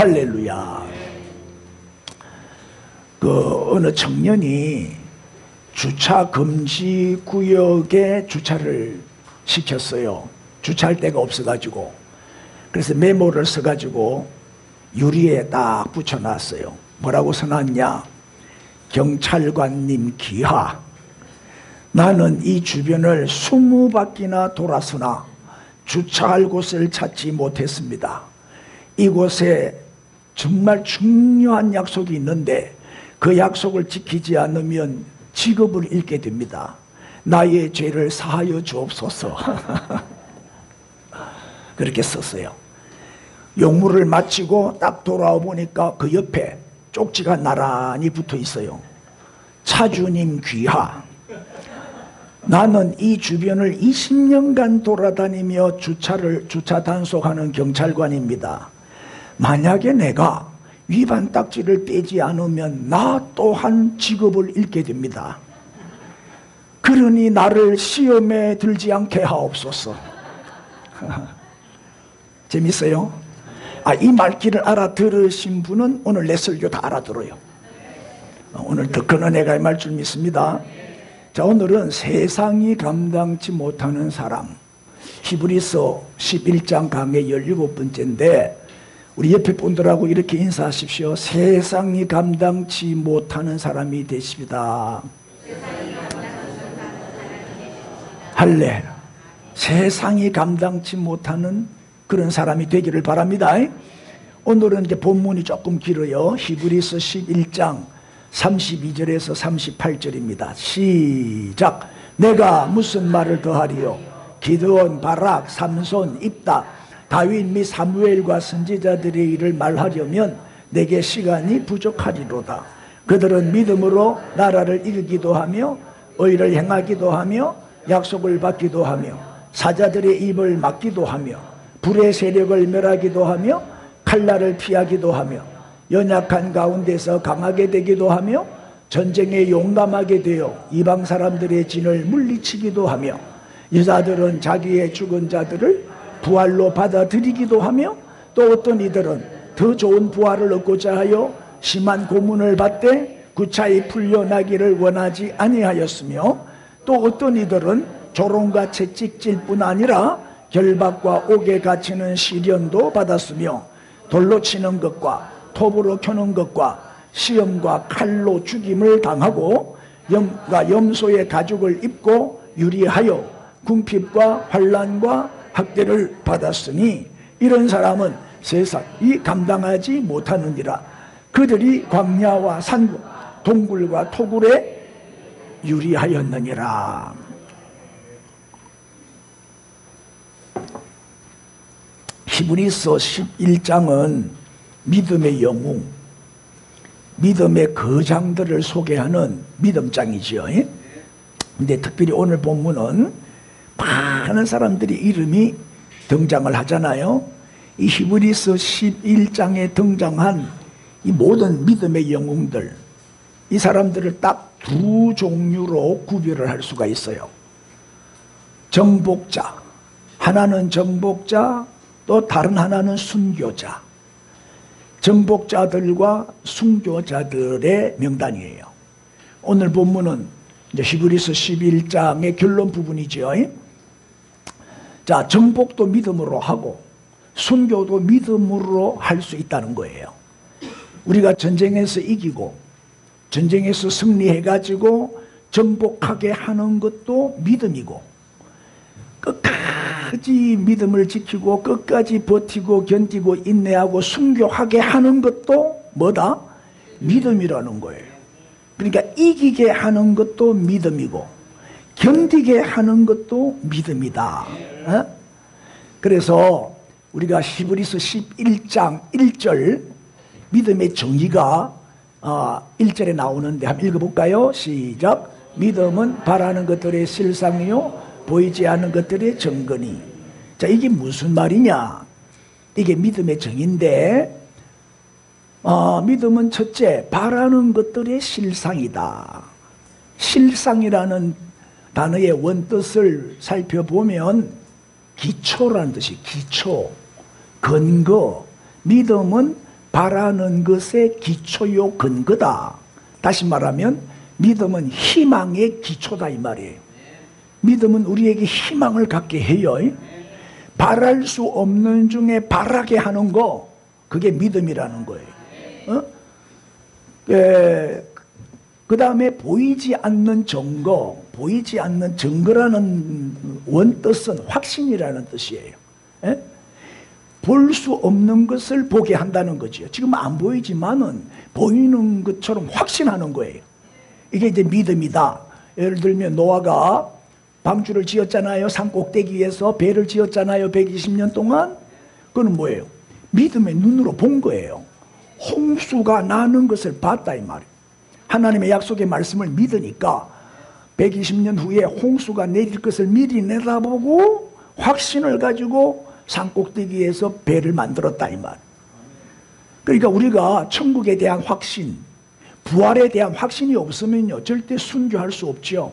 할렐루야. 어느 청년이 주차 금지 구역에 주차를 시켰어요. 주차할 데가 없어가지고. 그래서 메모를 써가지고 유리에 딱 붙여놨어요. 뭐라고 써놨냐? 경찰관님 기하. 나는 이 주변을 20바퀴나 돌았으나 주차할 곳을 찾지 못했습니다. 이곳에 정말 중요한 약속이 있는데 그 약속을 지키지 않으면 직업을 잃게 됩니다. 나의 죄를 사하여 주옵소서. 그렇게 썼어요. 용무를 마치고 딱 돌아와 보니까 그 옆에 쪽지가 나란히 붙어 있어요. 차주님 귀하. 나는 이 주변을 20년간 돌아다니며 주차 단속하는 경찰관입니다. 만약에 내가 위반 딱지를 떼지 않으면 나 또한 직업을 잃게 됩니다. 그러니 나를 시험에 들지 않게 하옵소서. 재밌어요? 이 말귀를 알아들으신 분은 오늘 내 설교 다 알아들어요. 오늘 더 큰 은혜가 임할 줄 믿습니다. 자, 오늘은 세상이 감당치 못하는 사람, 히브리서 11장 강의 17번째인데 우리 옆에 분들하고 이렇게 인사하십시오. 세상이 감당치 못하는 사람이 되십니다. 할래. 세상이 감당치 못하는 그런 사람이 되기를 바랍니다. 오늘은 이제 본문이 조금 길어요. 히브리서 11장 32절에서 38절입니다. 시작. 내가 무슨 말을 더하리요? 기드온, 바락, 삼손, 입다, 다윗 및 사무엘과 선지자들의 일을 말하려면 내게 시간이 부족하리로다. 그들은 믿음으로 나라를 이루기도 하며 의를 행하기도 하며 약속을 받기도 하며 사자들의 입을 막기도 하며 불의 세력을 멸하기도 하며 칼날을 피하기도 하며 연약한 가운데서 강하게 되기도 하며 전쟁에 용감하게 되어 이방 사람들의 진을 물리치기도 하며 여자들은 자기의 죽은 자들을 부활로 받아들이기도 하며 또 어떤 이들은 더 좋은 부활을 얻고자 하여 심한 고문을 받되 구차히 풀려나기를 원하지 아니하였으며 또 어떤 이들은 조롱과 채찍질 뿐 아니라 결박과 옥에 갇히는 시련도 받았으며 돌로 치는 것과 톱으로 켜는 것과 시험과 칼로 죽임을 당하고 염소의 가죽을 입고 유리하여 궁핍과 환난과 학대를 받았으니 이런 사람은 세상이 감당하지 못하느니라. 그들이 광야와 산굴, 동굴과 토굴에 유리하였느니라. 히브리서 11장은 믿음의 영웅, 믿음의 거장들을 소개하는 믿음장이죠. 근데 특별히 오늘 본문은 많은 사람들이 이름이 등장을 하잖아요. 이 히브리서 11장에 등장한 이 모든 믿음의 영웅들, 이 사람들을 딱 두 종류로 구별을 할 수가 있어요. 정복자, 하나는 정복자, 또 다른 하나는 순교자. 정복자들과 순교자들의 명단이에요. 오늘 본문은 이제 히브리서 11장의 결론 부분이죠. 자, 정복도 믿음으로 하고 순교도 믿음으로 할 수 있다는 거예요. 우리가 전쟁에서 이기고 전쟁에서 승리해가지고 정복하게 하는 것도 믿음이고 끝까지 믿음을 지키고 끝까지 버티고 견디고 인내하고 순교하게 하는 것도 뭐다? 믿음이라는 거예요. 그러니까 이기게 하는 것도 믿음이고 견디게 하는 것도 믿음이다. 그래서 우리가 히브리서 11장 1절 믿음의 정의가 1절에 나오는데 한번 읽어볼까요? 시작. 믿음은 바라는 것들의 실상이요 보이지 않는 것들의 증거니. 자, 이게 무슨 말이냐? 이게 믿음의 정의인데 믿음은 첫째 바라는 것들의 실상이다. 실상이라는 단어의 원뜻을 살펴보면 기초라는 뜻이 기초, 근거. 믿음은 바라는 것의 기초요 근거다. 다시 말하면 믿음은 희망의 기초다 이 말이에요. 믿음은 우리에게 희망을 갖게 해요. 바랄 수 없는 중에 바라게 하는 거, 그게 믿음이라는 거예요. 그 다음에 보이지 않는 증거, 보이지 않는 증거라는 원뜻은 확신이라는 뜻이에요. 볼 수 없는 것을 보게 한다는 거죠. 지금 안 보이지만은 보이는 것처럼 확신하는 거예요. 이게 이제 믿음이다. 예를 들면 노아가 방주를 지었잖아요. 산 꼭대기에서 배를 지었잖아요. 120년 동안. 그건 뭐예요? 믿음의 눈으로 본 거예요. 홍수가 나는 것을 봤다 이 말이에요. 하나님의 약속의 말씀을 믿으니까 120년 후에 홍수가 내릴 것을 미리 내다보고 확신을 가지고 산 꼭대기에서 배를 만들었다 이 말. 그러니까 우리가 천국에 대한 확신, 부활에 대한 확신이 없으면요 절대 순교할 수 없죠.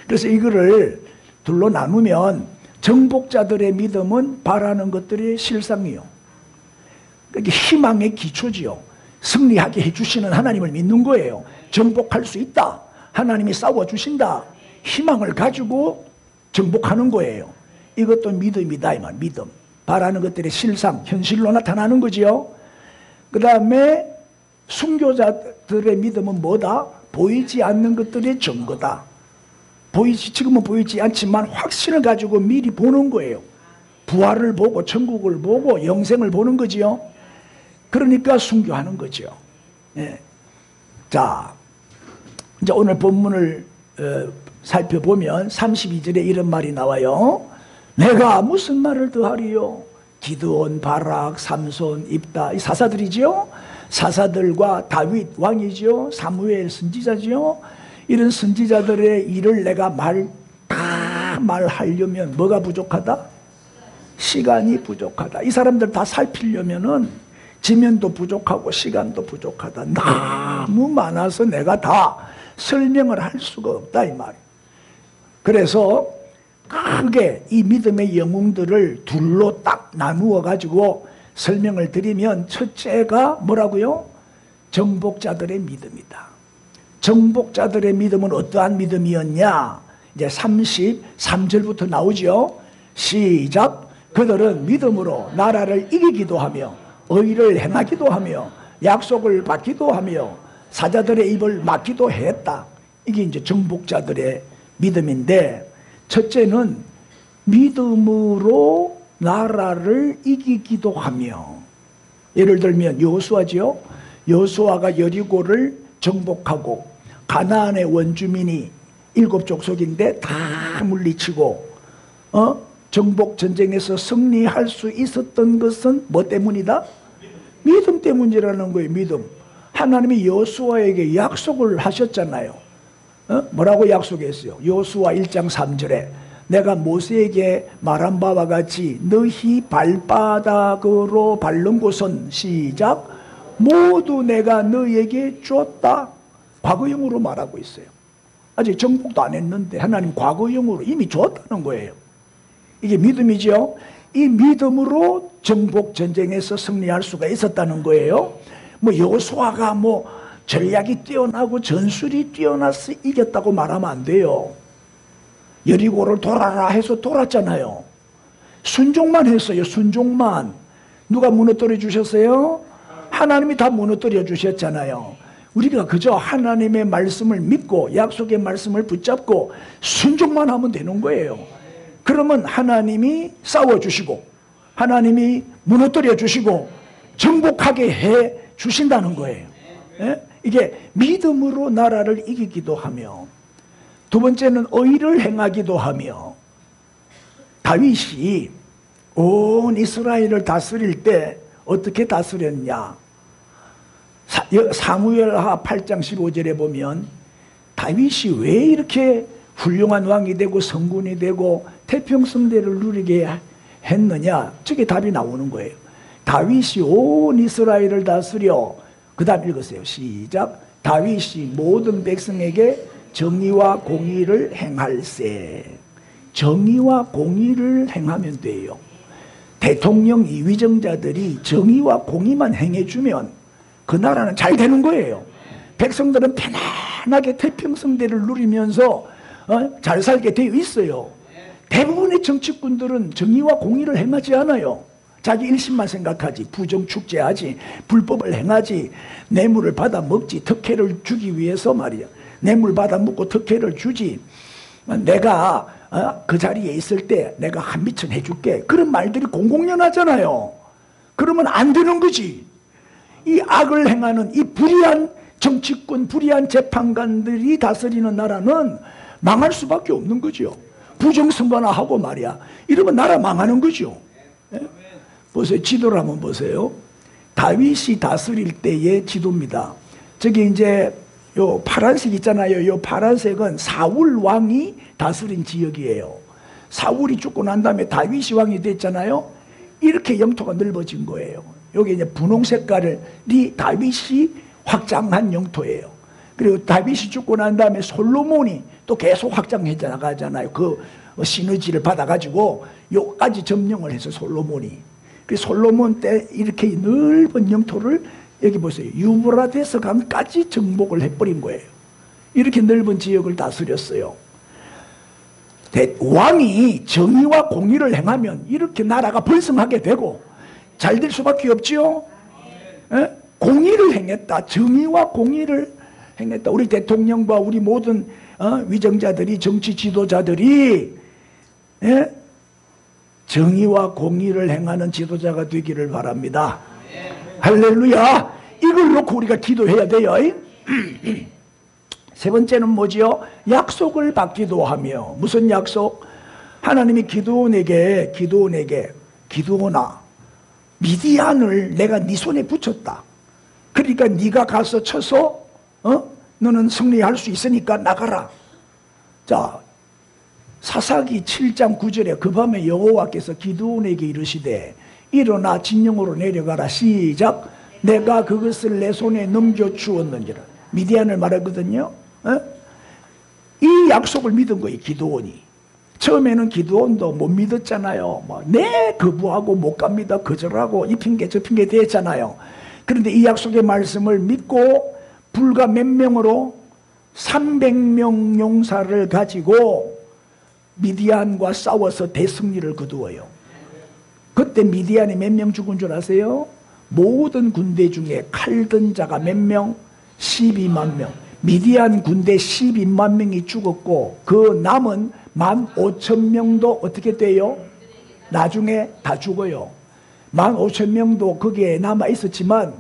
그래서 이거를 둘로 나누면 정복자들의 믿음은 바라는 것들의 실상이요. 그러니까 희망의 기초지요. 승리하게 해주시는 하나님을 믿는 거예요. 정복할 수 있다. 하나님이 싸워주신다. 희망을 가지고 정복하는 거예요. 이것도 믿음이다 이 말. 믿음. 바라는 것들의 실상, 현실로 나타나는 거지요. 그 다음에 순교자들의 믿음은 뭐다? 보이지 않는 것들의 증거다. 지금은 보이지 않지만 확신을 가지고 미리 보는 거예요. 부활을 보고 천국을 보고 영생을 보는 거지요. 그러니까 순교하는 거죠. 자, 이제 오늘 본문을 살펴보면 32절에 이런 말이 나와요. 내가 무슨 말을 더하리요? 기드온, 바락, 삼손, 입다, 이 사사들이죠. 사사들과 다윗 왕이죠. 사무엘 선지자죠. 이런 선지자들의 일을 내가 다 말하려면 뭐가 부족하다? 시간이 부족하다. 이 사람들 다 살피려면은 지면도 부족하고 시간도 부족하다. 너무 많아서 내가 다 설명을 할 수가 없다 이 말. 그래서 크게 이 믿음의 영웅들을 둘로 딱 나누어 가지고 설명을 드리면 첫째가 뭐라고요? 정복자들의 믿음이다. 정복자들의 믿음은 어떠한 믿음이었냐? 이제 33절부터 나오죠. 시작. 그들은 믿음으로 나라를 이기기도 하며 의를 행하기도 하며 약속을 받기도 하며 사자들의 입을 막기도 했다. 이게 이제 정복자들의 믿음인데, 첫째는 믿음으로 나라를 이기기도 하며, 예를 들면 여호수아지요. 여호수아가 여리고를 정복하고 가나안의 원주민이 7족속인데 다 물리치고 정복 전쟁에서 승리할 수 있었던 것은 뭐 때문이다? 믿음 때문이라는 거예요. 믿음. 하나님이 여호수아에게 약속을 하셨잖아요. 뭐라고 약속했어요? 여호수아 1장 3절에 내가 모세에게 말한 바와 같이 너희 발바닥으로 밟는 곳은 시작 모두 내가 너희에게 줬다. 과거형으로 말하고 있어요. 아직 정복도 안 했는데 하나님 과거형으로 이미 줬다는 거예요. 이게 믿음이죠. 이 믿음으로 정복 전쟁에서 승리할 수가 있었다는 거예요. 뭐 여호수아가 뭐 전략이 뛰어나고 전술이 뛰어나서 이겼다고 말하면 안 돼요. 여리고를 돌아라 해서 돌았잖아요. 순종만 했어요. 순종만. 누가 무너뜨려 주셨어요? 하나님이 다 무너뜨려 주셨잖아요. 우리가 그저 하나님의 말씀을 믿고 약속의 말씀을 붙잡고 순종만 하면 되는 거예요. 그러면 하나님이 싸워주시고 하나님이 무너뜨려 주시고 정복하게 해 주신다는 거예요. 이게 믿음으로 나라를 이기기도 하며, 두 번째는 의를 행하기도 하며, 다윗이 온 이스라엘을 다스릴 때 어떻게 다스렸냐? 사무엘하 8장 15절에 보면 다윗이 왜 이렇게 훌륭한 왕이 되고 성군이 되고 태평성대를 누리게 했느냐? 저게 답이 나오는 거예요. 다윗이 온 이스라엘을 다스려, 그 다음 읽으세요. 시작. 다윗이 모든 백성에게 정의와 공의를 행할세. 정의와 공의를 행하면 돼요. 대통령이 위정자들이 정의와 공의만 행해주면 그 나라는 잘 되는 거예요. 백성들은 편안하게 태평성대를 누리면서 잘 살게 되어 있어요. 대부분의 정치꾼들은 정의와 공의를 행하지 않아요. 자기 일심만 생각하지, 부정축제하지, 불법을 행하지, 뇌물을 받아 먹지, 특혜를 주기 위해서 말이야. 뇌물 받아 먹고 특혜를 주지. 내가 그 자리에 있을 때 내가 한 미천 해줄게. 그런 말들이 공공연하잖아요. 그러면 안 되는 거지. 이 악을 행하는 이 불의한 정치권, 불의한 재판관들이 다스리는 나라는 망할 수밖에 없는 거죠. 부정선거나 하고 말이야. 이러면 나라 망하는 거죠. 예? 보세요. 지도를 한번 보세요. 다윗이 다스릴 때의 지도입니다. 저기 이제 요 파란색 있잖아요. 요 파란색은 사울 왕이 다스린 지역이에요. 사울이 죽고 난 다음에 다윗이 왕이 됐잖아요. 이렇게 영토가 넓어진 거예요. 여기 이제 분홍 색깔이 다윗이 확장한 영토예요. 그리고 다윗이 죽고 난 다음에 솔로몬이 또 계속 확장해 나가잖아요. 그 시너지를 받아가지고 요까지 점령을 해서 솔로몬이. 그래서 솔로몬 때 이렇게 넓은 영토를 여기 보세요. 유브라데스 강까지 정복을 해버린 거예요. 이렇게 넓은 지역을 다스렸어요. 왕이 정의와 공의를 행하면 이렇게 나라가 번성하게 되고 잘 될 수밖에 없지요. 예? 공의를 행했다. 정의와 공의를 행했다. 우리 대통령과 우리 모든 위정자들이, 정치 지도자들이 예? 정의와 공의를 행하는 지도자가 되기를 바랍니다. 할렐루야. 이걸 놓고 우리가 기도해야 돼요. 세 번째는 뭐지요? 약속을 받기도 하며. 무슨 약속? 하나님이 기드온에게 기드온아, 미디안을 내가 네 손에 붙였다. 그러니까 네가 가서 쳐서 너는 승리할 수 있으니까 나가라. 자, 사사기 7장 9절에 그 밤에 여호와께서 기드온에게 이르시되 일어나 진영으로 내려가라. 시작. 내가 그것을 내 손에 넘겨주었느니라. 미디안을 말하거든요. 이 약속을 믿은 거예요. 기드온이. 처음에는 기드온도 못 믿었잖아요. 네, 거부하고 못 갑니다. 거절하고 이 핑계 저 핑계 대했잖아요. 그런데 이 약속의 말씀을 믿고 불과 몇 명으로 300명 용사를 가지고 미디안과 싸워서 대승리를 거두어요. 그때 미디안이 몇 명 죽은 줄 아세요? 모든 군대 중에 칼 든 자가 몇 명? 12만 명. 미디안 군대 12만 명이 죽었고 그 남은 15,000명도 어떻게 돼요? 나중에 다 죽어요. 15,000명도 거기에 남아 있었지만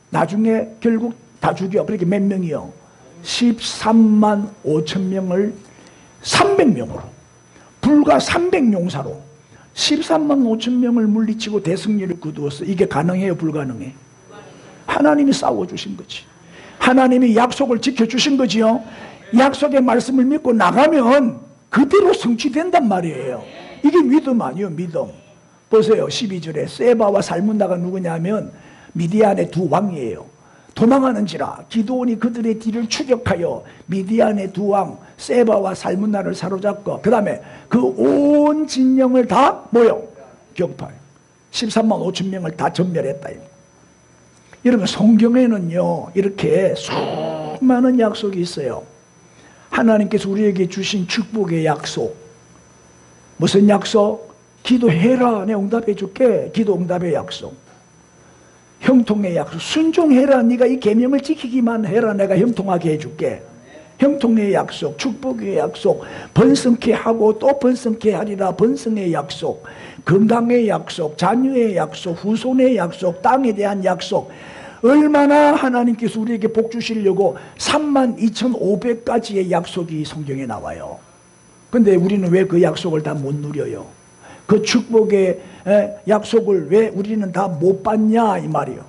나중에 결국 다 죽여. 그렇게 몇 명이요? 13만 5천 명을 300명으로 불과 300용사로 13만 5천 명을 물리치고 대승리를 거두었어. 이게 가능해요? 불가능해? 하나님이 싸워주신 거지. 하나님이 약속을 지켜주신 거지요. 약속의 말씀을 믿고 나가면 그대로 성취된단 말이에요. 이게 믿음 아니에요. 믿음. 보세요. 12절에 세바와 살문나가 누구냐면 미디안의 두 왕이에요. 도망하는지라 기드온이 그들의 뒤를 추격하여 미디안의 두 왕 세바와 살문나를 사로잡고 그 다음에 그 온 진영을 다 뭐요? 격파해. 13만 5천 명을 다 전멸했다. 여러분 성경에는요 이렇게 수많은 약속이 있어요. 하나님께서 우리에게 주신 축복의 약속. 무슨 약속? 기도해라 내가 응답해 줄게. 기도 응답의 약속. 형통의 약속. 순종해라. 네가 이 계명을 지키기만 해라. 내가 형통하게 해줄게. 형통의 약속, 축복의 약속, 번성케 하고 또 번성케 하리라. 번성의 약속, 건강의 약속, 자녀의 약속, 후손의 약속, 땅에 대한 약속. 얼마나 하나님께서 우리에게 복 주시려고 32,500가지의 약속이 성경에 나와요. 근데 우리는 왜 그 약속을 다 못 누려요? 그 축복의 약속을 왜 우리는 다 못 받냐 이 말이에요.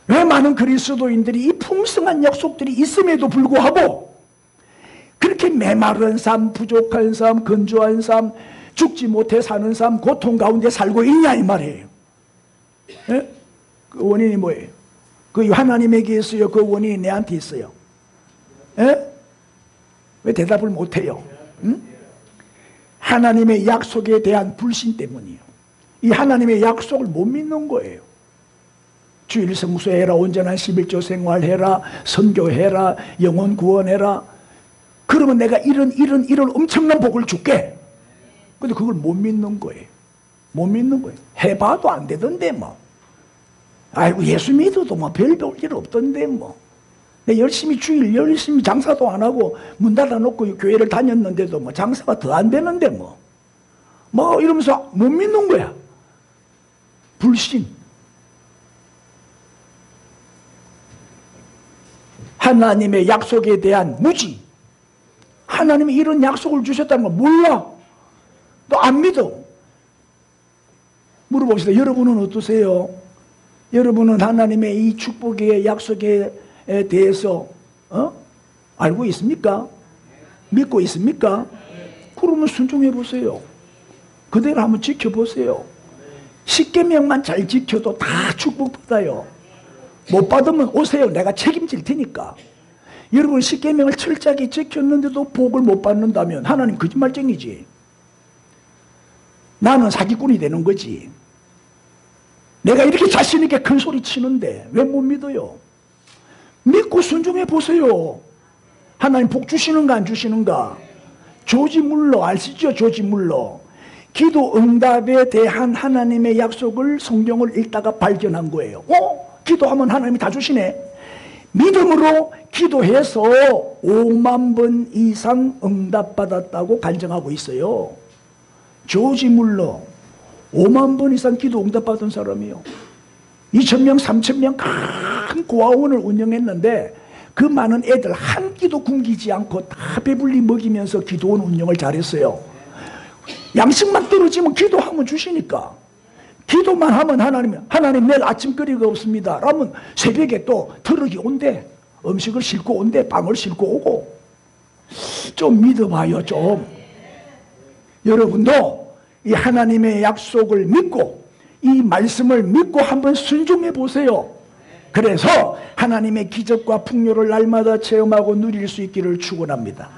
왜 많은 그리스도인들이 이 풍성한 약속들이 있음에도 불구하고 그렇게 메마른 삶, 부족한 삶, 건조한 삶, 죽지 못해 사는 삶, 고통 가운데 살고 있냐 이 말이에요. 그 원인이 뭐예요? 그 하나님에게 있어요? 그 원인이 내한테 있어요? 왜 대답을 못해요? 하나님의 약속에 대한 불신 때문이에요. 이 하나님의 약속을 못 믿는 거예요. 주일 성수해라, 온전한 11조 생활해라, 선교해라, 영혼 구원해라. 그러면 내가 이런 엄청난 복을 줄게. 근데 그걸 못 믿는 거예요. 못 믿는 거예요. 해봐도 안 되던데 뭐. 아이고 예수 믿어도 뭐 별 볼 일 없던데 뭐. 내 열심히 주일 열심히 장사도 안 하고 문 닫아놓고 교회를 다녔는데도 뭐 장사가 더 안 되는데 뭐 이러면서 못 믿는 거야. 불신. 하나님의 약속에 대한 무지. 하나님이 이런 약속을 주셨다는 거 몰라. 또 안 믿어. 물어봅시다. 여러분은 어떠세요? 여러분은 하나님의 이 축복의 약속에 대해서 알고 있습니까? 믿고 있습니까? 그러면 순종해 보세요. 그대로 한번 지켜보세요. 10계명만 잘 지켜도 다 축복받아요. 못 받으면 오세요. 내가 책임질 테니까. 여러분 10계명을 철저하게 지켰는데도 복을 못 받는다면 하나님 거짓말쟁이지. 나는 사기꾼이 되는 거지. 내가 이렇게 자신 있게 큰 소리 치는데 왜 못 믿어요? 믿고 순종해 보세요. 하나님 복 주시는가 안 주시는가? 조지 물러 아시죠? 조지 물러. 기도 응답에 대한 하나님의 약속을 성경을 읽다가 발견한 거예요. 기도하면 하나님이 다 주시네. 믿음으로 기도해서 5만 번 이상 응답받았다고 간증하고 있어요. 조지 물러 5만 번 이상 기도 응답받은 사람이에요. 2,000명 3,000명 큰 고아원을 운영했는데 그 많은 애들 한 끼도 굶기지 않고 다 배불리 먹이면서 기도원 운영을 잘했어요. 양식만 떨어지면 기도하면 주시니까. 기도만 하면 하나님 내일 아침거리가 없습니다 라면 새벽에 또 트럭이 온대. 음식을 싣고 온대. 빵을 싣고 오고. 좀 믿어봐요. 좀. 여러분도 이 하나님의 약속을 믿고 이 말씀을 믿고 한번 순종해 보세요. 그래서 하나님의 기적과 풍요를 날마다 체험하고 누릴 수 있기를 축원합니다.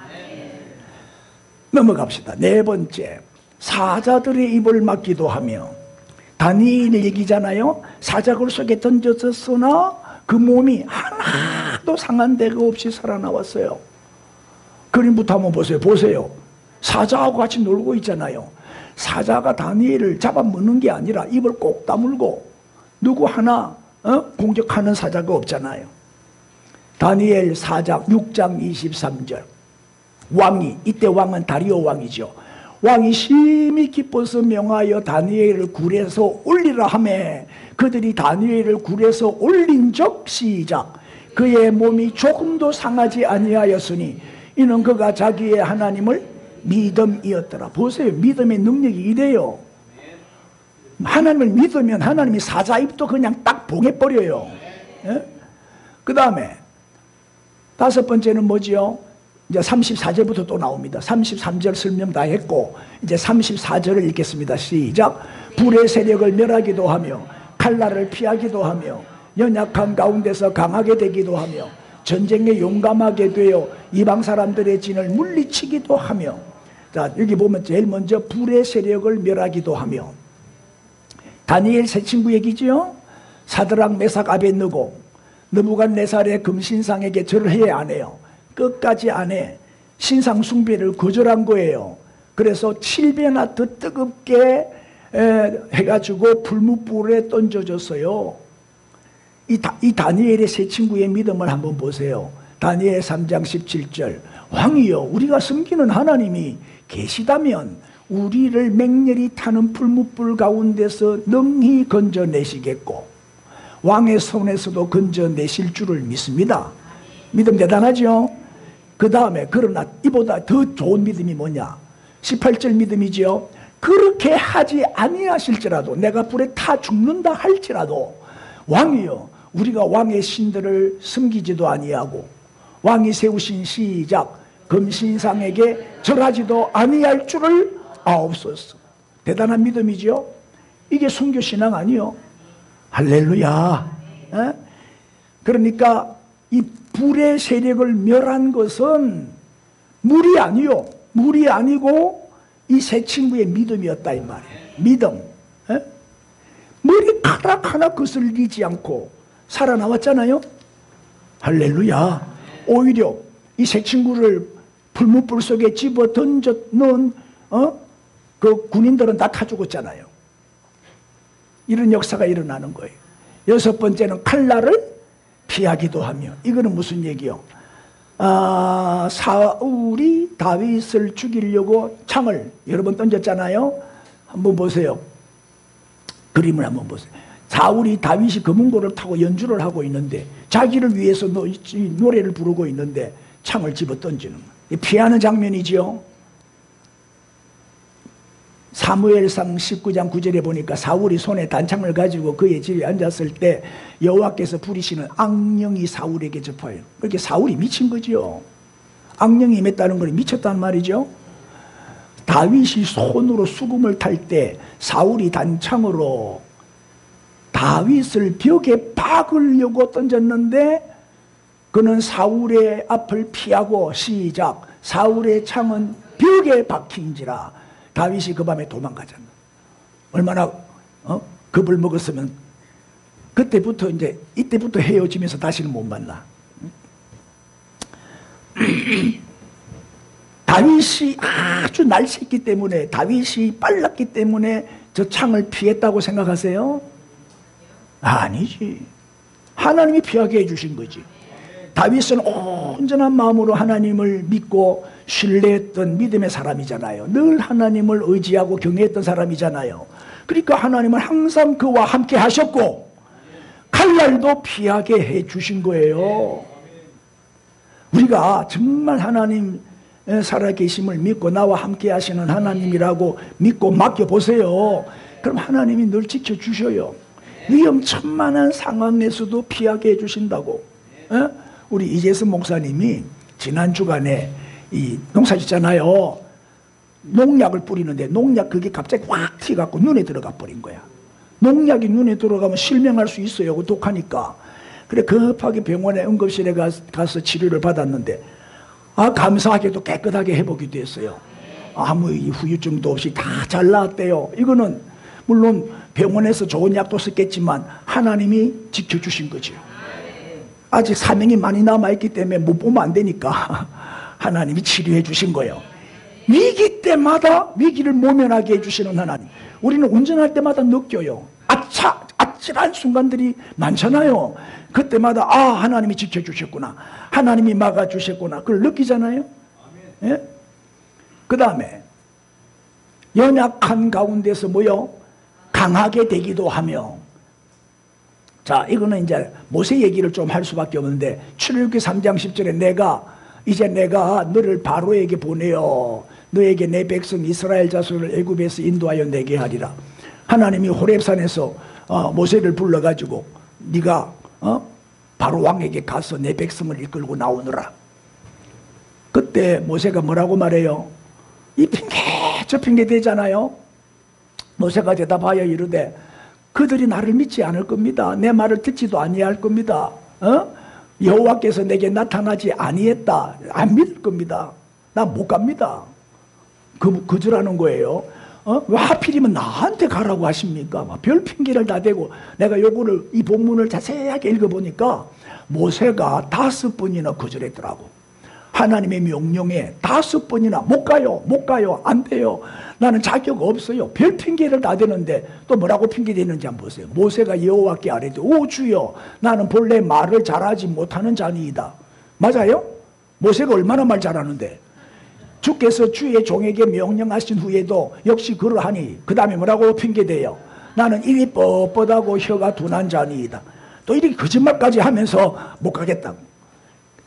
넘어갑시다. 네 번째, 사자들의 입을 막기도 하며. 다니엘 얘기잖아요. 사자굴 속에 던져졌으나 그 몸이 하나도 상한 데가 없이 살아나왔어요. 그림부터 한번 보세요. 사자하고 같이 놀고 있잖아요. 사자가 다니엘을 잡아먹는 게 아니라 입을 꼭 다물고 누구 하나 공격하는 사자가 없잖아요. 다니엘 4장 6장 23절. 왕이, 이때 왕은 다리오 왕이죠. 왕이 심히 기뻐서 명하여 다니엘을 굴에서 올리라 하매 그들이 다니엘을 굴에서 올린 적 시작. 그의 몸이 조금도 상하지 아니하였으니 이는 그가 자기의 하나님을 믿음이었더라. 보세요. 믿음의 능력이 이래요. 하나님을 믿으면 하나님이 사자 입도 그냥 딱 봉해버려요. 예? 그 다음에 다섯 번째는 뭐지요? 이제 34절부터 또 나옵니다. 33절 설명 다 했고 이제 34절을 읽겠습니다. 시작. 불의 세력을 멸하기도 하며 칼날을 피하기도 하며 연약한 가운데서 강하게 되기도 하며 전쟁에 용감하게 되어 이방 사람들의 진을 물리치기도 하며. 자, 여기 보면 제일 먼저 불의 세력을 멸하기도 하며. 다니엘 세 친구 얘기죠. 사드락 메삭 아벳느고 느부갓네살의 금신상에게 절을 해야 안 해요. 끝까지 안 해. 신상 숭배를 거절한 거예요. 그래서 7배나 더 뜨겁게 해가지고 불무불에 던져졌어요. 이 다니엘의 세 친구의 믿음을 한번 보세요. 다니엘 3장 17절. 왕이여, 우리가 섬기는 하나님이 계시다면 우리를 맹렬히 타는 풀무불 가운데서 능히 건져내시겠고 왕의 손에서도 건져내실 줄을 믿습니다. 믿음 대단하죠? 그 다음에 그러나 이보다 더 좋은 믿음이 뭐냐? 18절 믿음이죠. 그렇게 하지 아니하실지라도 내가 불에 타 죽는다 할지라도 왕이여, 우리가 왕의 신들을 섬기지도 아니하고 왕이 세우신 시작 금신상에게 절하지도 아니할 줄을 아옵소서. 대단한 믿음이죠. 이게 순교신앙 아니요? 할렐루야. 에? 그러니까 이 불의 세력을 멸한 것은 물이 아니요, 물이 아니고 이 세 친구의 믿음이었다 이 말이에요. 믿음. 에? 타락 하나 거슬리지 않고 살아나왔잖아요. 할렐루야. 오히려 이 새 친구를 풀무불 속에 집어 던져 넣은 그 군인들은 다 타 죽었잖아요. 이런 역사가 일어나는 거예요. 여섯 번째는 칼날을 피하기도 하며. 이거는 무슨 얘기요? 사울이 다윗을 죽이려고 창을 여러 번 던졌잖아요. 한번 보세요. 그림을 한번 보세요. 사울이 다윗이 금은고를 타고 연주를 하고 있는데 자기를 위해서 노래를 부르고 있는데 창을 집어 던지는 거예요. 피하는 장면이지요. 사무엘상 19장 9절에 보니까 사울이 손에 단창을 가지고 그의 집에 앉았을 때 여호와께서 부리시는 악령이 사울에게 접하여. 그렇게 사울이 미친 거죠. 악령이 임했다는 건 미쳤단 말이죠. 다윗이 손으로 수금을 탈 때 사울이 단창으로 다윗을 벽에 박으려고 던졌는데 그는 사울의 앞을 피하고 시작. 사울의 창은 벽에 박힌지라. 다윗이 그 밤에 도망가잖아. 얼마나 겁을 먹었으면 그때부터 이때부터 헤어지면서 다시는 못 만나. 다윗이 아주 날쌔기 때문에, 다윗이 빨랐기 때문에 저 창을 피했다고 생각하세요? 아니지. 하나님이 피하게 해주신 거지. 다윗은 온전한 마음으로 하나님을 믿고 신뢰했던 믿음의 사람이잖아요. 늘 하나님을 의지하고 경외했던 사람이잖아요. 그러니까 하나님은 항상 그와 함께 하셨고 칼날도 피하게 해주신 거예요. 우리가 정말 하나님 살아계심을 믿고 나와 함께 하시는 하나님이라고 믿고 맡겨보세요. 그럼 하나님이 늘 지켜주셔요. 위험천만한 상황에서도 피하게 해주신다고. 우리 이재선 목사님이 지난 주간에 이 농사 짓잖아요. 농약을 뿌리는데 농약 그게 갑자기 확 튀어갖고 눈에 들어가 버린 거야. 농약이 눈에 들어가면 실명할 수 있어요. 독하니까. 그래 급하게 병원에 응급실에 가서 치료를 받았는데 감사하게도 깨끗하게 회복이 됐어요. 아무 후유증도 없이 다 잘 나았대요. 이거는 물론 병원에서 좋은 약도 썼겠지만 하나님이 지켜주신 거죠. 아직 사명이 많이 남아있기 때문에 못 보면 안 되니까 하나님이 치료해 주신 거예요. 위기 때마다 위기를 모면하게 해주시는 하나님. 우리는 운전할 때마다 느껴요. 아찔한 순간들이 많잖아요. 그때마다 하나님이 지켜주셨구나, 하나님이 막아주셨구나, 그걸 느끼잖아요. 예? 그 다음에 연약한 가운데서 뭐요? 강하게 되기도 하며. 자, 이거는 이제 모세 얘기를 좀 할 수밖에 없는데 출애굽기 3장 10절에 내가 너를 바로에게 보내어 너에게 내 백성 이스라엘 자손을 애굽에서 인도하여 내게 하리라. 하나님이 호렙산에서 모세를 불러가지고 네가 바로 왕에게 가서 내 백성을 이끌고 나오느라. 그때 모세가 뭐라고 말해요? 이 핑계 저 핑계 대잖아요. 모세가 대답하여 이르되 그들이 나를 믿지 않을 겁니다. 내 말을 듣지도 아니할 겁니다. 여호와께서 내게 나타나지 아니했다. 안 믿을 겁니다. 나 못 갑니다. 그주라는 거예요. 왜 하필이면 나한테 가라고 하십니까? 별 핑계를 다 대고. 내가 요거를 이 본문을 자세하게 읽어보니까 모세가 5번이나 거절했더라고. 하나님의 명령에 5번이나 못 가요, 안 돼요, 나는 자격 없어요, 별 핑계를 다 대는데 또 뭐라고 핑계 대는지 한번 보세요. 모세가 여호와께 아뢰되 오 주여 나는 본래 말을 잘하지 못하는 자니이다. 맞아요? 모세가 얼마나 말 잘하는데. 주께서 주의 종에게 명령하신 후에도 역시 그러하니 그 다음에 뭐라고 핑계대요? 나는 입이 뻣뻣하고 혀가 둔한 자니이다. 또 이렇게 거짓말까지 하면서 못 가겠다고.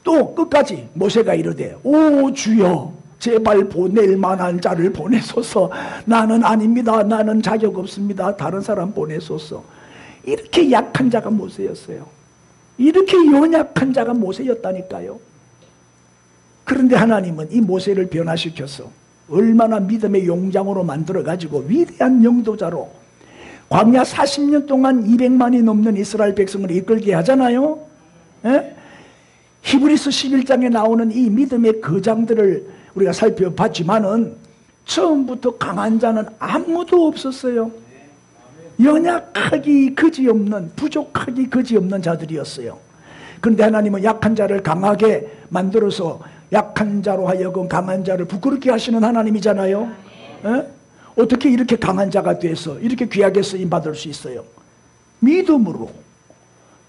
또 끝까지 모세가 이르되 오 주여 제발 보낼 만한 자를 보내소서. 나는 아닙니다. 나는 자격 없습니다. 다른 사람 보내소서. 이렇게 약한 자가 모세였어요. 이렇게 연약한 자가 모세였다니까요. 그런데 하나님은 이 모세를 변화시켜서 얼마나 믿음의 용장으로 만들어가지고 위대한 영도자로 광야 40년 동안 200만이 넘는 이스라엘 백성을 이끌게 하잖아요. 에? 히브리서 11장에 나오는 이 믿음의 거장들을 우리가 살펴봤지만은 처음부터 강한 자는 아무도 없었어요. 연약하기 그지없는, 부족하기 그지없는 자들이었어요. 그런데 하나님은 약한 자를 강하게 만들어서 약한 자로 하여금 강한 자를 부끄럽게 하시는 하나님이잖아요. 에? 어떻게 이렇게 강한 자가 돼서 이렇게 귀하게 쓰임받을 수 있어요? 믿음으로.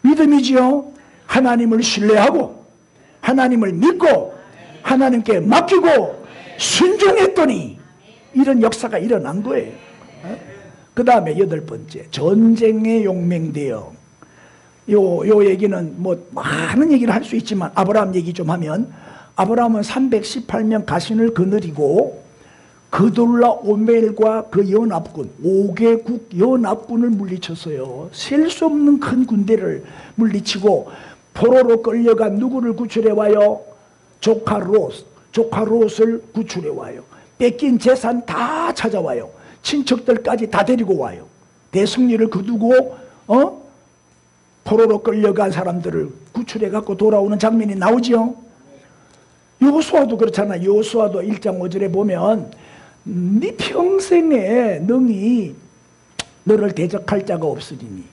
믿음이지요. 하나님을 신뢰하고 하나님을 믿고 하나님께 맡기고 순종했더니 이런 역사가 일어난 거예요. 그 다음에 8번째, 전쟁의 용맹대영. 요 얘기는 뭐 많은 얘기를 할 수 있지만 아브라함 얘기 좀 하면, 아브라함은 318명 가신을 거느리고 그돌라 오멜과 그 연합군 5개국 연합군을 물리쳤어요. 셀 수 없는 큰 군대를 물리치고 포로로 끌려간 누구를 구출해 와요? 조카 롯을 구출해 와요. 뺏긴 재산 다 찾아와요. 친척들까지 다 데리고 와요. 대승리를 거두고 포로로 끌려간 사람들을 구출해 갖고 돌아오는 장면이 나오지요. 여호수아도 그렇잖아. 여호수아도 1장 5절에 보면 네 평생에 능히 너를 대적할 자가 없으리니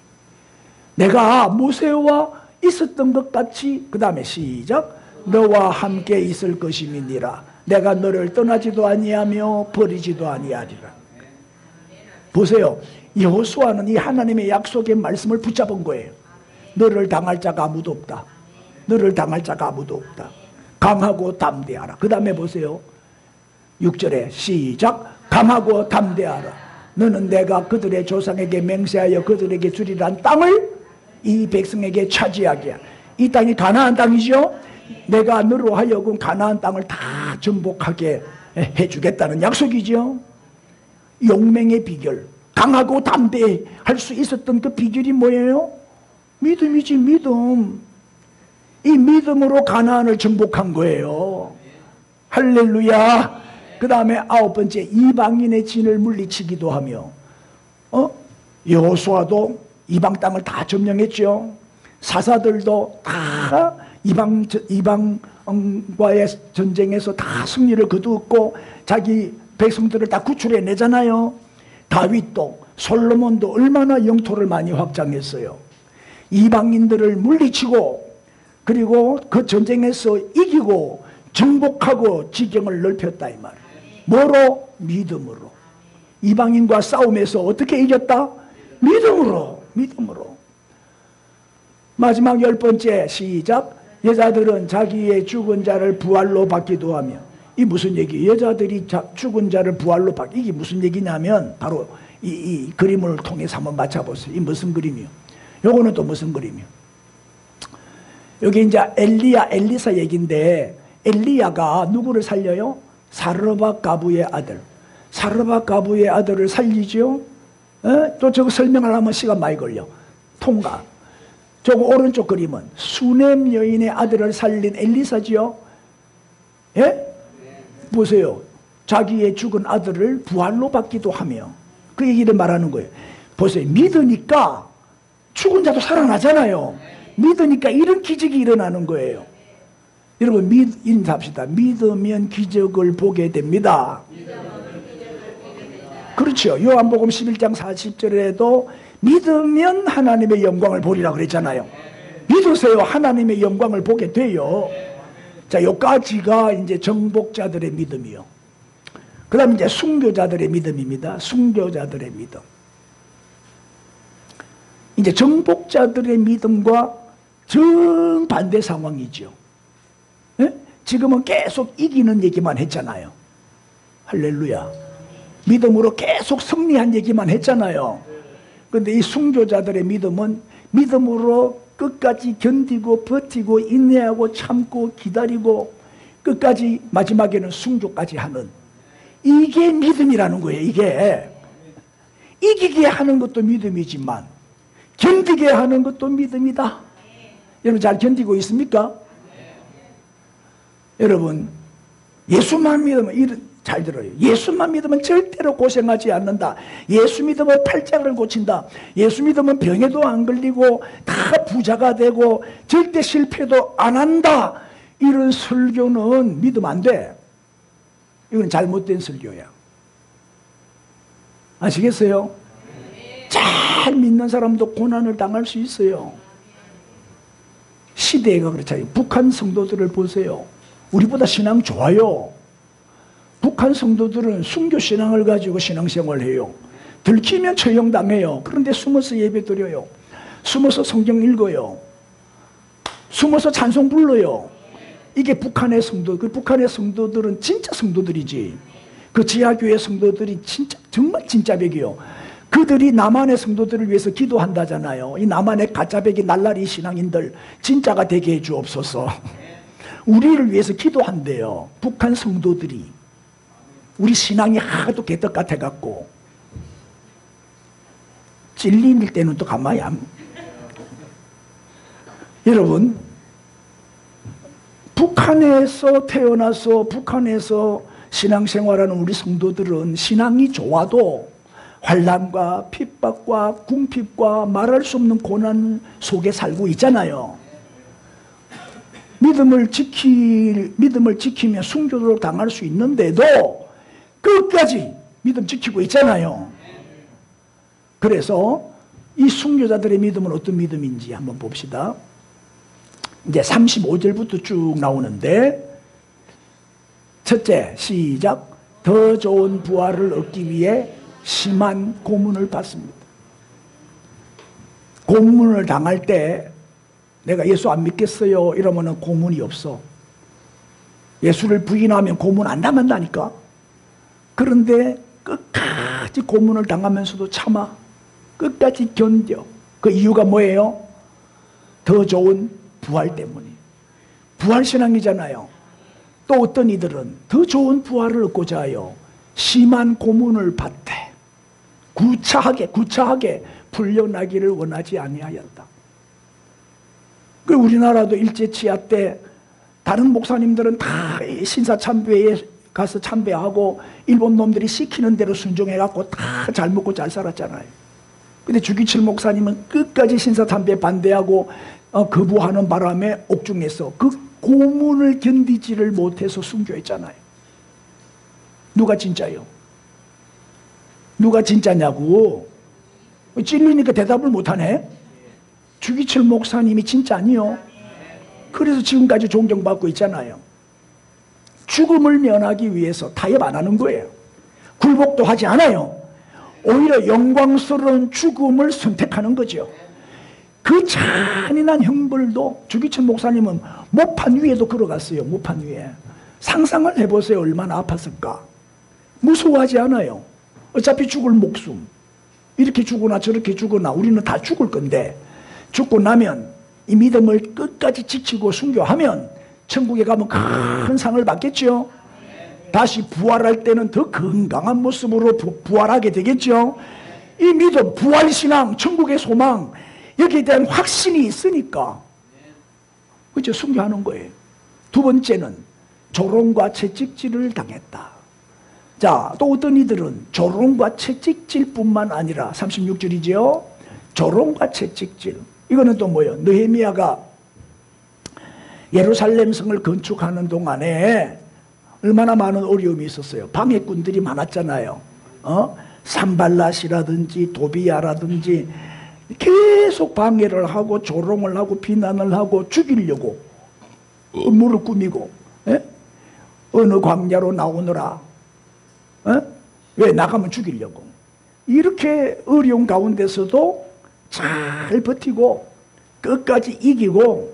내가 모세와 있었던 것 같이, 그 다음에 시작, 너와 함께 있을 것임이니라. 내가 너를 떠나지도 아니하며 버리지도 아니하리라. 보세요. 여호수아는 이 하나님의 약속의 말씀을 붙잡은 거예요. 너를 당할 자가 아무도 없다. 너를 당할 자가 아무도 없다. 강하고 담대하라. 그 다음에 보세요. 6절에 시작, 강하고 담대하라. 너는 내가 그들의 조상에게 맹세하여 그들에게 주리란 땅을 이 백성에게 차지하게 하라. 이 땅이 가나안 땅이죠. 내가 너로 하여금 가나안 땅을 다 정복하게 해주겠다는 약속이죠. 용맹의 비결, 강하고 담대할 수 있었던 그 비결이 뭐예요? 믿음이지, 믿음. 이 믿음으로 가나안을 정복한 거예요. 할렐루야. 그 다음에 9번째, 이방인의 진을 물리치기도 하며, 여호수아도 이방 땅을 다 점령했죠. 사사들도 다 이방과의 전쟁에서 다 승리를 거두었고 자기 백성들을 다 구출해내잖아요. 다윗도 솔로몬도 얼마나 영토를 많이 확장했어요. 이방인들을 물리치고 그리고 그 전쟁에서 이기고 정복하고 지경을 넓혔다 이 말이에요. 뭐로? 믿음으로. 이방인과 싸움에서 어떻게 이겼다? 믿음으로. 믿음으로. 마지막 10번째 시작, 여자들은 자기의 죽은 자를 부활로 받기도 하며. 이 무슨 얘기? 여자들이 죽은 자를 부활로 받기, 이게 무슨 얘기냐면 바로 이 그림을 통해서 한번 맞춰보세요. 이 무슨 그림이요? 요거는 또 무슨 그림이요? 여기 이제 엘리사 얘기인데, 엘리야가 누구를 살려요? 사르밧 가부의 아들. 사르밧 가부의 아들을 살리죠. 또 저거 설명하려면 시간 많이 걸려. 통과. 저거 오른쪽 그림은 수넴 여인의 아들을 살린 엘리사지요. 예? 보세요. 자기의 죽은 아들을 부활로 받기도 하며 그 얘기를 말하는 거예요. 보세요. 믿으니까 죽은 자도 살아나잖아요. 믿으니까 이런 기적이 일어나는 거예요. 여러분 인사합시다. 믿으면 기적을 보게 됩니다. 그렇죠. 요한복음 11장 40절에도 믿으면 하나님의 영광을 보리라 그랬잖아요. 믿으세요. 하나님의 영광을 보게 돼요. 자, 요까지가 이제 정복자들의 믿음이요. 그 다음 이제 순교자들의 믿음입니다. 순교자들의 믿음. 이제 정복자들의 믿음과 정반대 상황이죠. 예? 지금은 계속 이기는 얘기만 했잖아요. 할렐루야. 믿음으로 계속 승리한 얘기만 했잖아요. 그런데 이 순교자들의 믿음은 믿음으로 끝까지 견디고 버티고 인내하고 참고 기다리고 끝까지 마지막에는 순교까지 하는, 이게 믿음이라는 거예요. 이게 이기게 하는 것도 믿음이지만 견디게 하는 것도 믿음이다. 여러분 잘 견디고 있습니까? 여러분 예수만 믿으면, 잘 들어요. 예수만 믿으면 절대로 고생하지 않는다. 예수 믿으면 팔짱을 고친다. 예수 믿으면 병에도 안 걸리고 다 부자가 되고 절대 실패도 안 한다. 이런 설교는 믿으면 안 돼. 이건 잘못된 설교야. 아시겠어요? 잘 믿는 사람도 고난을 당할 수 있어요. 시대가 그렇잖아요. 북한 성도들을 보세요. 우리보다 신앙 좋아요. 북한 성도들은 순교 신앙을 가지고 신앙생활을 해요. 들키면 처형당해요. 그런데 숨어서 예배 드려요. 숨어서 성경 읽어요. 숨어서 찬송 불러요. 이게 북한의 성도. 그 북한의 성도들은 진짜 성도들이지. 그 지하교회 성도들이 진짜 정말 진짜백이요. 그들이 남한의 성도들을 위해서 기도한다잖아요. 이 남한의 가짜백이 날라리 신앙인들 진짜가 되게 해주옵소서. 우리를 위해서 기도한대요. 북한 성도들이. 우리 신앙이 하도 개떡 같아갖고 찔릴 때는 또 가만히 안. 여러분, 북한에서 태어나서 북한에서 신앙생활하는 우리 성도들은 신앙이 좋아도 환난과 핍박과 궁핍과 말할 수 없는 고난 속에 살고 있잖아요. 믿음을 지키며 순교를 당할 수 있는데도 끝까지 믿음 지키고 있잖아요. 그래서 이 순교자들의 믿음은 어떤 믿음인지 한번 봅시다. 이제 35절부터 쭉 나오는데, 첫째, 시작. 더 좋은 부활을 얻기 위해 심한 고문을 받습니다. 고문을 당할 때 내가 예수 안 믿겠어요 이러면 고문이 없어. 예수를 부인하면 고문 안 당한다니까. 그런데 끝까지 고문을 당하면서도 참아. 끝까지 견뎌. 그 이유가 뭐예요? 더 좋은 부활 때문이에요. 부활신앙이잖아요. 또 어떤 이들은 더 좋은 부활을 얻고자 하여 심한 고문을 받되 구차하게 풀려나기를 원하지 아니하였다. 그 우리나라도 일제치하 때 다른 목사님들은 다 신사참배에 가서 참배하고 일본 놈들이 시키는 대로 순종해갖고 다 잘 먹고 잘 살았잖아요. 근데 주기철 목사님은 끝까지 신사참배 반대하고 거부하는 바람에 옥중에서 그 고문을 견디지를 못해서 순교했잖아요. 누가 진짜요? 누가 진짜냐고. 찔리니까 대답을 못하네. 주기철 목사님이 진짜 아니요. 그래서 지금까지 존경받고 있잖아요. 죽음을 면하기 위해서 타협 안 하는 거예요. 굴복도 하지 않아요. 오히려 영광스러운 죽음을 선택하는 거죠. 그 잔인한 형벌도 주기철 목사님은 모판 위에도 걸어갔어요. 모판 위에. 상상을 해보세요. 얼마나 아팠을까. 무서워하지 않아요. 어차피 죽을 목숨. 이렇게 죽거나 저렇게 죽거나 우리는 다 죽을 건데, 죽고 나면 이 믿음을 끝까지 지키고 순교하면 천국에 가면 큰 상을 받겠죠. 다시 부활할 때는 더 건강한 모습으로 부활하게 되겠죠. 이 믿음, 부활신앙, 천국의 소망, 여기에 대한 확신이 있으니까 그죠? 순교하는 거예요. 두 번째는 조롱과 채찍질을 당했다. 자, 또 어떤 이들은 조롱과 채찍질뿐만 아니라 36절이죠. 조롱과 채찍질. 이거는 또 뭐예요? 느헤미야가 예루살렘 성을 건축하는 동안에 얼마나 많은 어려움이 있었어요. 방해꾼들이 많았잖아요. 산발랏이라든지 도비야라든지 계속 방해를 하고 조롱을 하고 비난을 하고 죽이려고 음모를 꾸미고, 어느 광야로 나오느라, 왜 나가면 죽이려고. 이렇게 어려운 가운데서도 잘 버티고 끝까지 이기고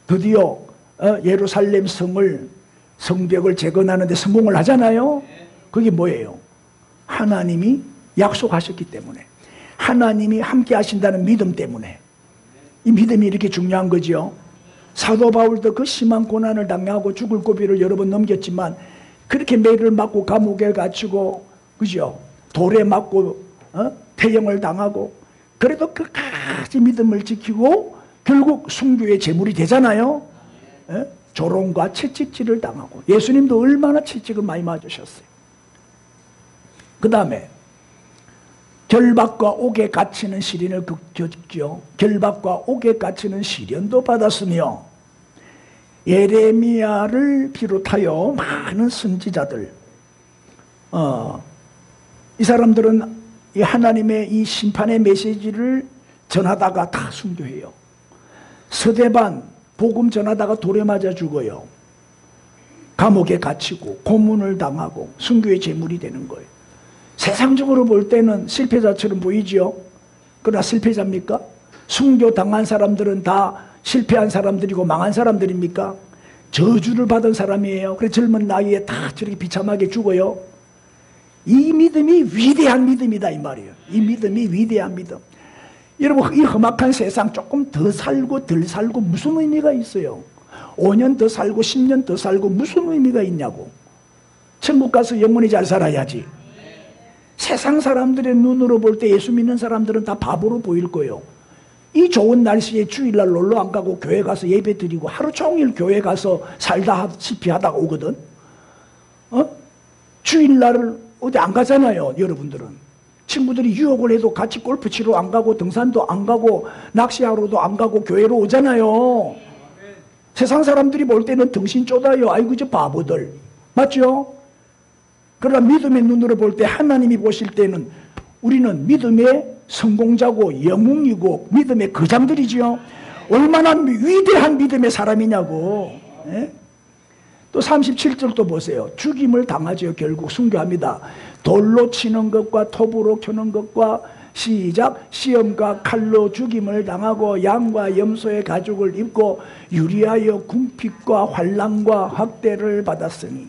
드디어 예루살렘 성벽을 재건하는 데 성공을 하잖아요. 그게 뭐예요? 하나님이 약속하셨기 때문에, 하나님이 함께 하신다는 믿음 때문에. 이 믿음이 이렇게 중요한 거죠. 사도 바울도 그 심한 고난을 당하고 죽을 고비를 여러 번 넘겼지만 그렇게 매를 맞고 감옥에 갇히고, 그죠? 돌에 맞고 태형을 당하고, 그래도 끝까지 믿음을 지키고 결국 순교의 제물이 되잖아요. 조롱과 채찍질을 당하고. 예수님도 얼마나 채찍을 많이 맞으셨어요. 그 다음에 결박과 옥에 갇히는 시련을 겪죠. 결박과 옥에 갇히는 시련도 받았으며, 예레미야를 비롯하여 많은 선지자들, 이 사람들은 이 하나님의 이 심판의 메시지를 전하다가 다 순교해요. 서대반 복음 전하다가 돌에 맞아 죽어요. 감옥에 갇히고 고문을 당하고 순교의 제물이 되는 거예요. 세상적으로 볼 때는 실패자처럼 보이지요. 그러나 실패자입니까? 순교 당한 사람들은 다 실패한 사람들이고 망한 사람들입니까? 저주를 받은 사람이에요. 그래서 젊은 나이에 다 저렇게 비참하게 죽어요. 이 믿음이 위대한 믿음이다 이 말이에요. 이 믿음이 위대한 믿음. 여러분, 이 험악한 세상 조금 더 살고 덜 살고 무슨 의미가 있어요? 5년 더 살고 10년 더 살고 무슨 의미가 있냐고. 천국 가서 영원히 잘 살아야지. 세상 사람들의 눈으로 볼 때 예수 믿는 사람들은 다 바보로 보일 거예요. 이 좋은 날씨에 주일날 놀러 안 가고 교회 가서 예배 드리고 하루 종일 교회 가서 살다시피 하다가 오거든. 주일날 어디 안 가잖아요. 여러분들은 친구들이 유혹을 해도 같이 골프 치러 안 가고 등산도 안 가고 낚시하러도 안 가고 교회로 오잖아요. 세상 사람들이 볼 때는 등신 쪼다요. 아이고 저 바보들. 맞죠? 그러나 믿음의 눈으로 볼 때 하나님이 보실 때는 우리는 믿음의 성공자고 영웅이고 믿음의 거장들이지요. 얼마나 위대한 믿음의 사람이냐고. 예? 또 37절도 보세요. 죽임을 당하죠. 결국 순교합니다. 돌로 치는 것과 톱으로 켜는 것과 시작 시험과 칼로 죽임을 당하고 양과 염소의 가죽을 입고 유리하여 궁핍과 환난과 학대를 받았으니.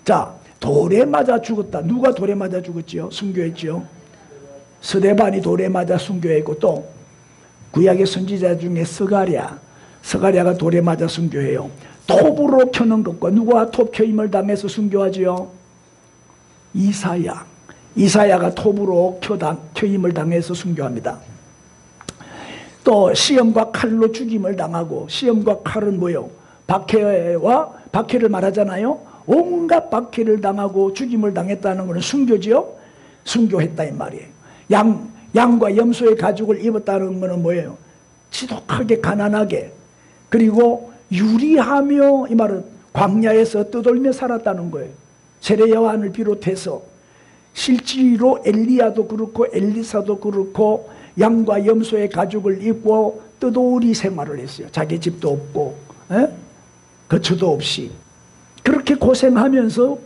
자, 돌에 맞아 죽었다. 누가 돌에 맞아 죽었지요? 순교했지요. 서대반이 돌에 맞아 순교했고 또 구약의 선지자 중에 스가랴가 돌에 맞아 순교해요. 톱으로 켜는 것과 누가 톱 켜임을 당해서 순교하지요? 이사야가 톱으로 켜임을 당해서 순교합니다. 또 시험과 칼로 죽임을 당하고, 시험과 칼은 뭐예요? 박해를 말하잖아요. 온갖 박해를 당하고 죽임을 당했다는 것은 순교지요. 순교했다 이 말이에요. 양과 염소의 가죽을 입었다는 것은 뭐예요? 지독하게 가난하게, 그리고 유리하며, 이 말은 광야에서 떠돌며 살았다는 거예요. 세례 요한을 비롯해서 실제로 엘리야도 그렇고 엘리사도 그렇고 양과 염소의 가죽을 입고 떠돌이 생활을 했어요. 자기 집도 없고 거처도 없이 그렇게 고생하면서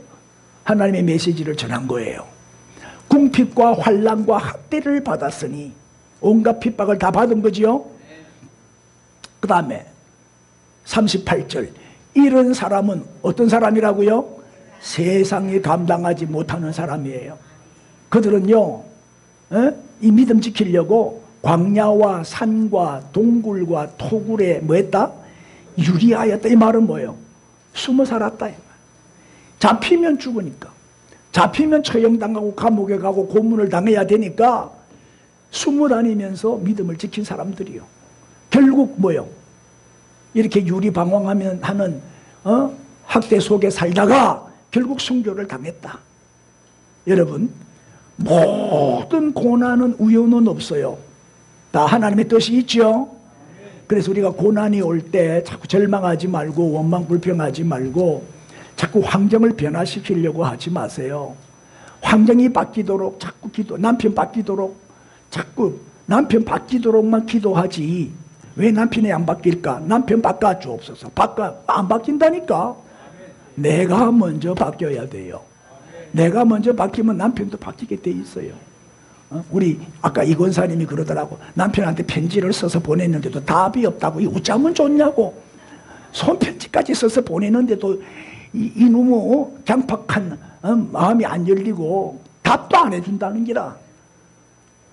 하나님의 메시지를 전한 거예요. 궁핍과 환난과 학대를 받았으니, 온갖 핍박을 다 받은 거지요. 그 다음에 38절, 이런 사람은 어떤 사람이라고요? 세상이 감당하지 못하는 사람이에요. 그들은요, 이 믿음 지키려고 광야와 산과 동굴과 토굴에 뭐 했다? 유리하였다. 이 말은 뭐예요? 숨어 살았다. 잡히면 죽으니까, 잡히면 처형당하고 감옥에 가고 고문을 당해야 되니까 숨어 다니면서 믿음을 지킨 사람들이요. 결국 뭐예요? 이렇게 유리방황하면 하는 학대 속에 살다가 결국 순교를 당했다. 여러분, 모든 고난은 우연은 없어요. 다 하나님의 뜻이 있죠. 그래서 우리가 고난이 올 때 자꾸 절망하지 말고 원망 불평하지 말고 자꾸 환경을 변화시키려고 하지 마세요. 환경이 바뀌도록 자꾸 남편 바뀌도록 자꾸 남편 바뀌도록만 기도하지. 왜 남편이 안 바뀔까? 남편 바꿔주옵소서. 안 바뀐다니까. 내가 먼저 바뀌어야 돼요. 내가 먼저 바뀌면 남편도 바뀌게 돼 있어요. 우리 아까 이 권사님이 그러더라고. 남편한테 편지를 써서 보냈는데도 답이 없다고. 이 어쩌면 좋냐고. 손편지까지 써서 보내는데도 이놈의 강팍한 마음이 안 열리고 답도 안 해준다는 기라.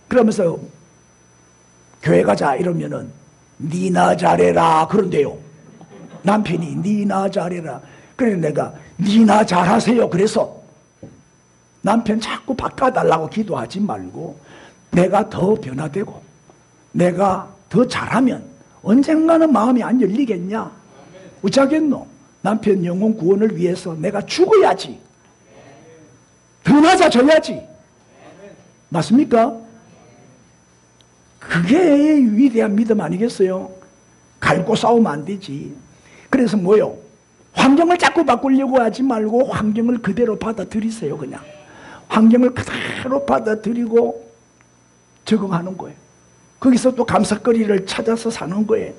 그러면서 교회 가자 이러면은 니나 잘해라 그런데요. 남편이 니나 잘해라. 그래서 내가 니나 잘하세요. 그래서 남편 자꾸 바꿔달라고 기도하지 말고 내가 더 변화되고 내가 더 잘하면 언젠가는 마음이 안 열리겠냐? 어쩌겠노? 남편 영혼 구원을 위해서 내가 죽어야지. 더 낮아져야지. 맞습니까? 그게 위대한 믿음 아니겠어요? 갈고 싸우면 안 되지. 그래서 뭐요? 환경을 자꾸 바꾸려고 하지 말고 환경을 그대로 받아들이세요. 그냥 환경을 그대로 받아들이고 적응하는 거예요. 거기서 또 감사거리를 찾아서 사는 거예요.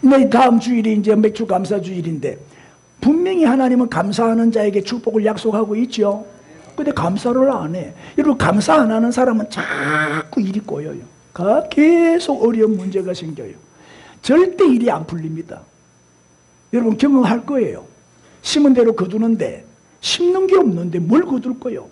근데 다음 주일이 이제 맥주 감사 주일인데 분명히 하나님은 감사하는 자에게 축복을 약속하고 있죠. 근데 감사를 안 해. 여러분, 감사 안 하는 사람은 자꾸 일이 꼬여요. 계속 어려운 문제가 생겨요. 절대 일이 안 풀립니다. 여러분 경험할 거예요. 심은 대로 거두는데 심는 게 없는데 뭘 거둘 거예요?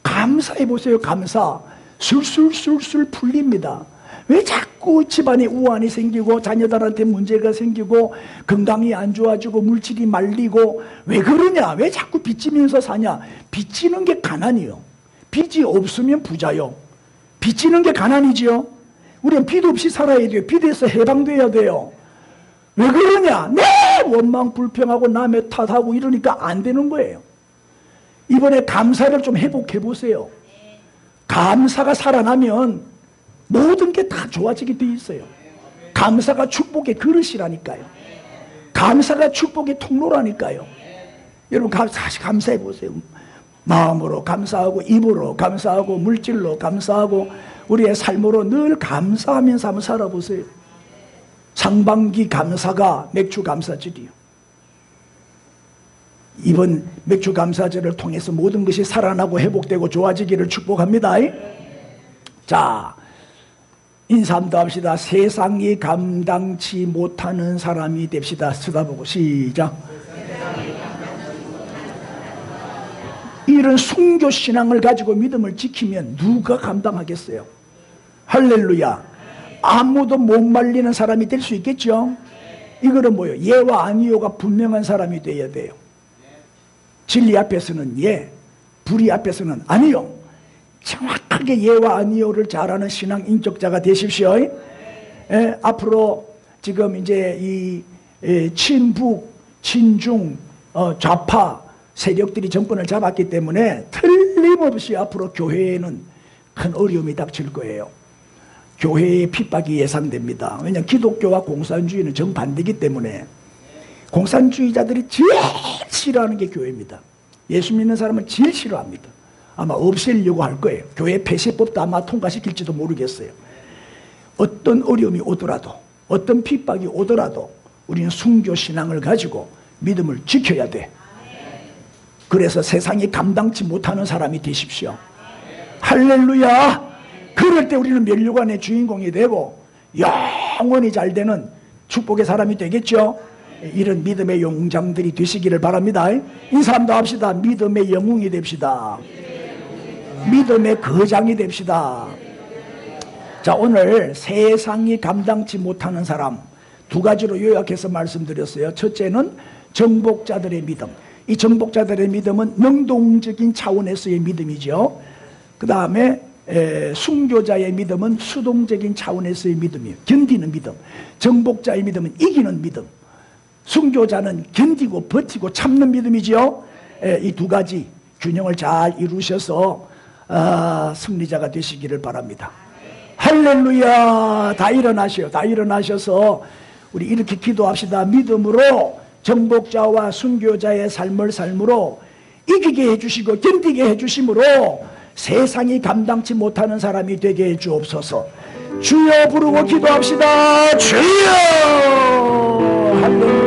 감사해 보세요. 감사 술술술술 풀립니다. 왜 자꾸 집안에 우환이 생기고 자녀들한테 문제가 생기고 건강이 안 좋아지고 물질이 말리고 왜 그러냐? 왜 자꾸 빚지면서 사냐? 빚지는 게 가난이요. 빚이 없으면 부자요. 빚지는 게 가난이지요. 우리는 빚 없이 살아야 돼요. 빚에서 해방돼야 돼요. 왜 그러냐? 네! 원망 불평하고 남의 탓하고 이러니까 안 되는 거예요. 이번에 감사를 좀 회복해 보세요. 감사가 살아나면 모든 게 다 좋아지게 돼 있어요. 감사가 축복의 그릇이라니까요. 감사가 축복의 통로라니까요. 여러분 다시 감사해 보세요. 마음으로 감사하고 입으로 감사하고 물질로 감사하고 우리의 삶으로 늘 감사하면서 한번 살아보세요. 상반기 감사가 맥주 감사절이요. 이번 맥주 감사절을 통해서 모든 것이 살아나고 회복되고 좋아지기를 축복합니다. 자, 인사 한번 더 합시다. 세상이 감당치 못하는 사람이 됩시다. 쳐다보고 시작. 이런 순교신앙을 가지고 믿음을 지키면 누가 감당하겠어요? 할렐루야. 아무도 못 말리는 사람이 될 수 있겠죠? 이거는 뭐예요? 예와 아니요가 분명한 사람이 되어야 돼요. 진리 앞에서는 예, 불의 앞에서는 아니요. 정확하게 예와 아니요를 잘하는 신앙 인격자가 되십시오. 앞으로 지금 이제 이 친북, 친중, 좌파 세력들이 정권을 잡았기 때문에 틀림없이 앞으로 교회에는 큰 어려움이 닥칠 거예요. 교회의 핍박이 예상됩니다. 왜냐하면 기독교와 공산주의는 정반대이기 때문에 공산주의자들이 제일 싫어하는 게 교회입니다. 예수 믿는 사람은 제일 싫어합니다. 아마 없애려고 할 거예요. 교회 폐쇄법도 아마 통과시킬지도 모르겠어요. 어떤 어려움이 오더라도 어떤 핍박이 오더라도 우리는 순교신앙을 가지고 믿음을 지켜야 돼. 그래서 세상이 감당치 못하는 사람이 되십시오. 할렐루야. 그럴 때 우리는 면류관의 주인공이 되고 영원히 잘 되는 축복의 사람이 되겠죠. 이런 믿음의 용장들이 되시기를 바랍니다. 인사 한번 합시다. 믿음의 영웅이 됩시다. 믿음의 거장이 됩시다. 자, 오늘 세상이 감당치 못하는 사람 두 가지로 요약해서 말씀드렸어요. 첫째는 정복자들의 믿음. 이 정복자들의 믿음은 능동적인 차원에서의 믿음이죠. 그 다음에 순교자의 믿음은 수동적인 차원에서의 믿음이에요. 견디는 믿음. 정복자의 믿음은 이기는 믿음. 순교자는 견디고 버티고 참는 믿음이죠. 이 두 가지 균형을 잘 이루셔서 승리자가 되시기를 바랍니다. 할렐루야. 다 일어나셔요. 다 일어나셔서 우리 이렇게 기도합시다. 믿음으로 정복자와 순교자의 삶으로 이기게 해주시고 견디게 해주심으로 세상이 감당치 못하는 사람이 되게 해주옵소서. 주여 부르고 기도합시다. 주여. 할렐루야.